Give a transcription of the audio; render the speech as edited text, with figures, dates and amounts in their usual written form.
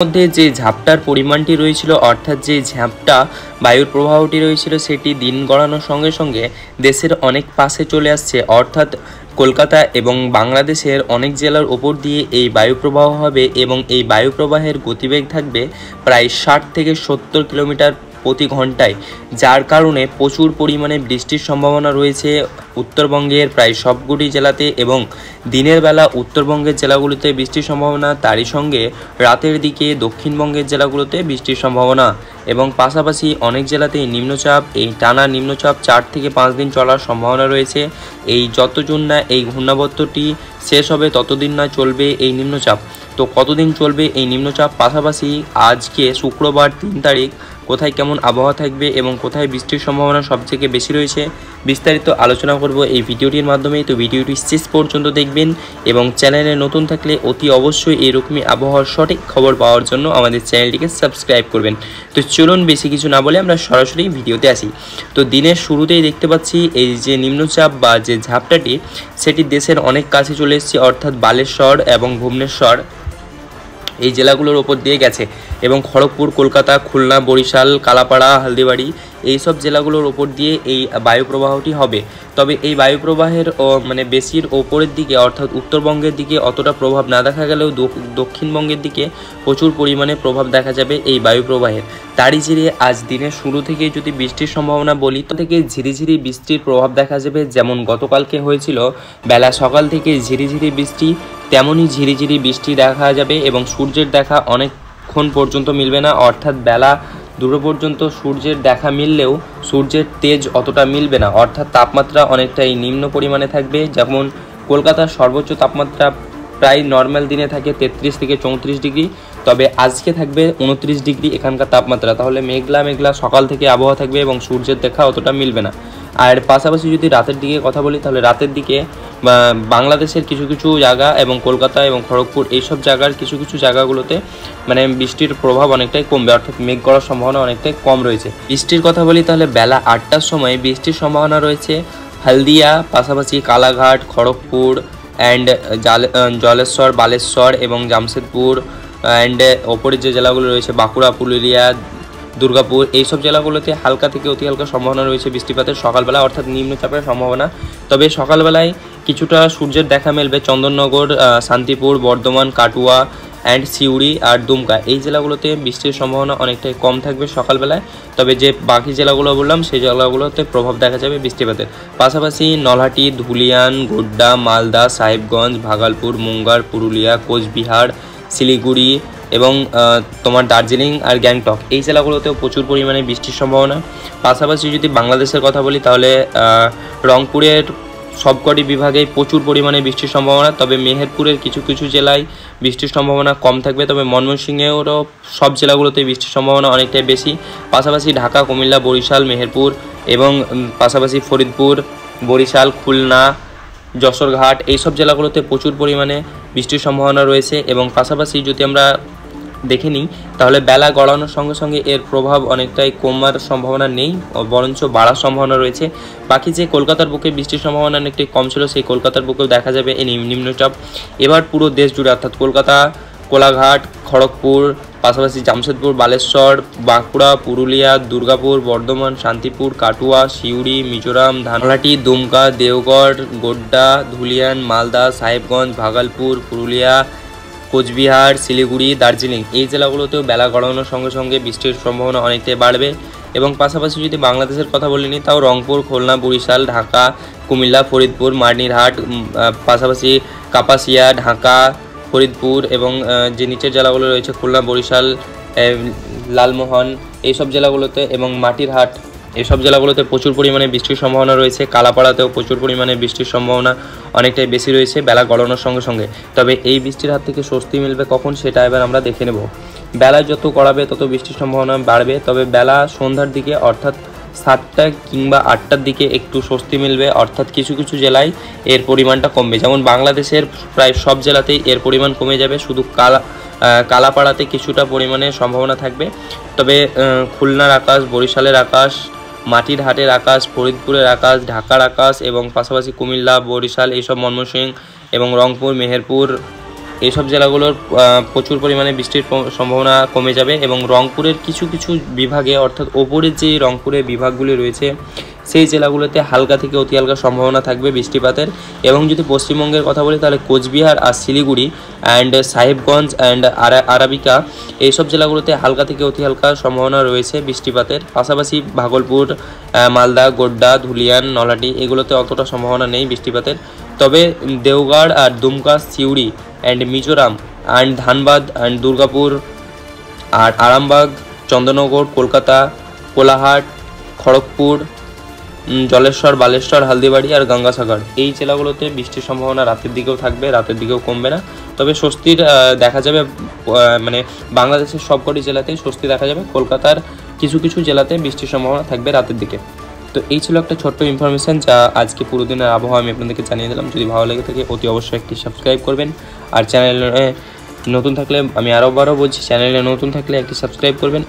মধ্যে যে ঝাপটার পরিমাণটি রয়েছিল অর্থাৎ যে ঝাপটা বায়ুর প্রবাহটি রয়েছিল সেটি দিন গড়ানোর সঙ্গে সঙ্গে দেশের অনেক পাশে চলে আসছে, অর্থাৎ কলকাতা এবং বাংলাদেশের অনেক জেলার ওপর দিয়ে এই বায়ুপ্রবাহ হবে এবং এই বায়ুপ্রবাহের গতিবেগ থাকবে প্রায় 60 থেকে 70 কিলোমিটার প্রতি ঘন্টায়, যার কারণে প্রচুর পরিমাণে বৃষ্টির সম্ভাবনা রয়েছে উত্তরবঙ্গের প্রায় সবগুলি জেলাতে এবং দিনের বেলা উত্তরবঙ্গের জেলাগুলোতে বৃষ্টির সম্ভাবনা, তারই সঙ্গে রাতের দিকে দক্ষিণবঙ্গের জেলাগুলোতে বৃষ্টির সম্ভাবনা এবং পাশাপাশি অনেক জেলাতেই নিম্নচাপ, এই টানা নিম্নচাপ 4 থেকে 5 দিন চলার সম্ভাবনা রয়েছে। এই যতদিন না এই ঘূর্ণাবর্তটি শেষ হবে ততদিন না চলবে এই নিম্নচাপ। তো কতদিন চলবে এই নিম্নচাপ, পাশাপাশি আজকে শুক্রবার 3 তারিখ কোথায় কেমন আবহাওয়া থাকবে এবং কোথায় বৃষ্টির সম্ভাবনা সবথেকে বেশি রয়েছে বিস্তারিত আলোচনা করব এই ভিডিওটির মাধ্যমে। তো ভিডিওটি শেষ পর্যন্ত দেখবেন এবং চ্যানেলে নতুন থাকলে অতি অবশ্যই এরকমই আবহাওয়ার সঠিক খবর পাওয়ার জন্য আমাদের চ্যানেলটিকে সাবস্ক্রাইব করবেন। তো চলুন বেশি কিছু না বলে আমরা সরাসরি ভিডিওতে আসি। তো দিনের শুরুতেই দেখতে পাচ্ছি এই যে নিম্নচাপ বা যে ঝাপটাটি সেটি দেশের অনেক কাছে চলে এসেছে, অর্থাৎ বালেশ্বর এবং ভুবনেশ্বর এই জেলাগুলোর ওপর দিয়ে গেছে এবং খড়গপুর, কলকাতা, খুলনা, বরিশাল, কালাপাড়া, হালদিবাড়ি এইসব জেলাগুলোর ওপর দিয়ে এই বায়ুপ্রবাহটি হবে। তবে এই বায়ুপ্রবাহের বেশির ওপরের দিকে অর্থাৎ উত্তরবঙ্গের দিকে অতটা প্রভাব না দেখা গেলেও দক্ষিণবঙ্গের দিকে প্রচুর পরিমাণে প্রভাব দেখা যাবে এই বায়ুপ্রবাহের। তারই জেরে আজ দিনের শুরু থেকে যদি বৃষ্টির সম্ভাবনা বলি তো থেকে ঝিরিঝিরি বৃষ্টির প্রভাব দেখা যাবে। যেমন গতকালকে হয়েছিল বেলা সকাল থেকে ঝিরিঝিরি বৃষ্টি, তেমনই ঝিরিঝিরি বৃষ্টি দেখা যাবে এবং সূর্যের দেখা অনেকক্ষণ পর্যন্ত মিলবে না, অর্থাৎ বেলা 2টো পর্যন্ত সূর্যের দেখা মিললেও সূর্যের তেজ অতটা মিলবে না, অর্থাৎ তাপমাত্রা অনেকটাই নিম্ন পরিমাণে থাকবে। যেমন কলকাতার সর্বোচ্চ তাপমাত্রা প্রায় নর্মাল দিনে থাকে 33 থেকে 34 ডিগ্রি, তবে আজকে থাকবে 29 ডিগ্রি এখানকার তাপমাত্রা। তাহলে মেঘলা মেঘলা সকাল থেকে আবহাওয়া থাকবে এবং সূর্যের দেখা অতটা মিলবে না। আর পাশাপাশি যদি রাতের দিকে কথা বলি তাহলে রাতের দিকে বাংলাদেশের কিছু কিছু জায়গা এবং কলকাতা এবং খড়গপুর এইসব জায়গার কিছু কিছু জায়গাগুলোতে বৃষ্টির প্রভাব অনেকটাই কমবে, অর্থাৎ মেঘ করার সম্ভাবনা অনেকটাই কম রয়েছে। বৃষ্টির কথা বলি তাহলে বেলা 8টার সময় বৃষ্টির সম্ভাবনা রয়েছে হলদিয়া, পাশাপাশি কালাঘাট, খড়গপুর অ্যান্ড জলেশ্বর, বালেশ্বর এবং জামশেদপুর অ্যান্ড ওপরের যে জেলাগুলো রয়েছে বাঁকুড়া, পুরুলিয়া, দুর্গাপুর এইসব জেলাগুলোতে হালকা থেকে অতি হালকা সম্ভাবনা রয়েছে বৃষ্টিপাতের সকালবেলা, অর্থাৎ নিম্নচাপের সম্ভাবনা। তবে সকালবেলায় কিছুটা সূর্যের দেখা মেলবে চন্দননগর, শান্তিপুর, বর্ধমান, কাটুয়া অ্যান্ড সিউড়ি আর দুমকা এই জেলাগুলোতে বৃষ্টির সম্ভাবনা অনেকটাই কম থাকবে সকালবেলায়। তবে যে বাকি জেলাগুলো বললাম সেই জেলাগুলোতে প্রভাব দেখা যাবে বৃষ্টিপাতের। পাশাপাশি নলহাটি, ধুলিয়ান, গোড্ডা, মালদা, সাহেবগঞ্জ, ভাগলপুর, মুঙ্গার, পুরুলিয়া, কোচবিহার, শিলিগুড়ি এবং তোমার দার্জিলিং আর গ্যাংটক এই জেলাগুলোতেও প্রচুর পরিমাণে বৃষ্টির সম্ভাবনা। পাশাপাশি যদি বাংলাদেশের কথা বলি তাহলে রংপুরের সবকটি বিভাগেই প্রচুর পরিমাণে বৃষ্টির সম্ভাবনা, তবে মেহেরপুরের কিছু কিছু জেলায় বৃষ্টির সম্ভাবনা কম থাকবে, তবে ময়মনসিংহেরও সব জেলাগুলোতে বৃষ্টির সম্ভাবনা অনেকটাই বেশি। পাশাপাশি ঢাকা, কুমিল্লা, বরিশাল, মেহেরপুর এবং পাশাপাশি ফরিদপুর, বরিশাল, খুলনা, যশোরঘাট এইসব জেলাগুলোতে প্রচুর পরিমাণে বৃষ্টির সম্ভাবনা রয়েছে। এবং পাশাপাশি যদি আমরা দেখে নিই তাহলে বেলা গড়ানোর সঙ্গে সঙ্গে এর প্রভাব অনেকটাই কমার সম্ভাবনা নেই, বরঞ্চ বাড়ার সম্ভাবনা রয়েছে। বাকি যে কলকাতার বুকে বৃষ্টির সম্ভাবনা অনেকটাই কম ছিল সেই কলকাতার বুকেও দেখা যাবে এই নিম্নচাপ এবার পুরো দেশ জুড়ে, অর্থাৎ কলকাতা, কোলাঘাট, খড়গপুর, পাশাপাশি জামশেদপুর, বালেশ্বর, বাঁকুড়া, পুরুলিয়া, দুর্গাপুর, বর্ধমান, শান্তিপুর, কাটুয়া, সিউড়ি, মিজোরাম, ধানলাটি, দুমকা, দেওগড়, গোড্ডা, ধুলিয়ান, মালদা, সাহেবগঞ্জ, ভাগলপুর, পুরুলিয়া, কোচবিহার, শিলিগুড়ি, দার্জিলিং এই জেলাগুলোতেও বেলা গড়ানোর সঙ্গে সঙ্গে বৃষ্টির সম্ভাবনা অনেকটাই বাড়বে। এবং পাশাপাশি যদি বাংলাদেশের কথা বলিনি তাও রংপুর, খুলনা, বরিশাল, ঢাকা, কুমিল্লা, ফরিদপুর, মানিরহাট, পাশাপাশি কাপাসিয়া, ঢাকা, ফরিদপুর এবং যে নিচের জেলাগুলো রয়েছে খুলনা, বরিশাল, লালমোহন এইসব জেলাগুলোতে এবং মাটিরহাট এইসব জেলাগুলোতে প্রচুর পরিমাণে বৃষ্টির সম্ভাবনা রয়েছে। কালাপাড়াতেও প্রচুর পরিমাণে বৃষ্টির সম্ভাবনা অনেকটাই বেশি রয়েছে বেলা গড়ানোর সঙ্গে সঙ্গে। তবে এই বৃষ্টির হাত থেকে স্বস্তি মিলবে কখন সেটা এবার আমরা দেখে নেব। বেলা যত গড়াবে তত বৃষ্টির সম্ভাবনা বাড়বে, তবে বেলা সন্ধ্যার দিকে অর্থাৎ 7টা কিংবা 8টার দিকে একটু স্বস্তি মিলবে, অর্থাৎ কিছু কিছু জেলায় এর পরিমাণটা কমবে। যেমন বাংলাদেশের প্রায় সব জেলাতেই এর পরিমাণ কমে যাবে, শুধু কালাপাড়াতে কিছুটা পরিমাণে সম্ভাবনা থাকবে। তবে খুলনার আকাশ, বরিশালের আকাশ, মাটিরহাটের আকাশ, ফরিদপুরের আকাশ, ঢাকার আকাশ এবং পাশাপাশি কুমিল্লা, বরিশাল এইসব, ময়মনসিংহ এবং রংপুর, মেহেরপুর এইসব জেলাগুলোর প্রচুর পরিমাণে বৃষ্টির সম্ভাবনা কমে যাবে এবং রংপুরের কিছু কিছু বিভাগে অর্থাৎ ওপরের যে রংপুরের বিভাগগুলি রয়েছে সেই জেলাগুলোতে হালকা থেকে অতি হালকা সম্ভাবনা থাকবে বৃষ্টিপাতের। এবং যদি পশ্চিমবঙ্গের কথা বলি তাহলে কোচবিহার আর শিলিগুড়ি অ্যান্ড সাহেবগঞ্জ অ্যান্ড আরাবিকা এইসব জেলাগুলোতে হালকা থেকে অতি হালকা সম্ভাবনা রয়েছে বৃষ্টিপাতের। পাশাপাশি ভাগলপুর, মালদা, গোড্ডা, ধুলিয়ান, নলহাটি এগুলোতে অতটা সম্ভাবনা নেই বৃষ্টিপাতের। তবে দেওঘর আর Dumka, Suri and Mizoram and Dhanbad and Durgapur আর আরামবাগ, চন্দননগর, কলকাতা, কোলাহাট, খড়গপুর, জলেশ্বর, বালেশ্বর, হালদিবাড়ি আর গঙ্গাসাগর এই জেলাগুলোতে বৃষ্টির সম্ভাবনা রাতের দিকেও থাকবে, রাতের দিকেও কমবে না। তবে স্বস্তির দেখা যাবে, মানে বাংলাদেশের সবকটি জেলাতেই স্বস্তি দেখা যাবে। কলকাতার কিছু কিছু জেলাতে বৃষ্টির সম্ভাবনা থাকবে রাতের দিকে। তো এই ছিল একটা ছোট্ট ইনফরমেশান যা আজকে পুরো দিনের আবহাওয়া আমি আপনাদেরকে জানিয়ে দিলাম। যদি ভালো লেগে থাকে অতি অবশ্যই একটি সাবস্ক্রাইব করবেন, আর চ্যানেলে নতুন থাকলে আমি আরও বলছি, চ্যানেলে নতুন থাকলে একটি সাবস্ক্রাইব করবেন।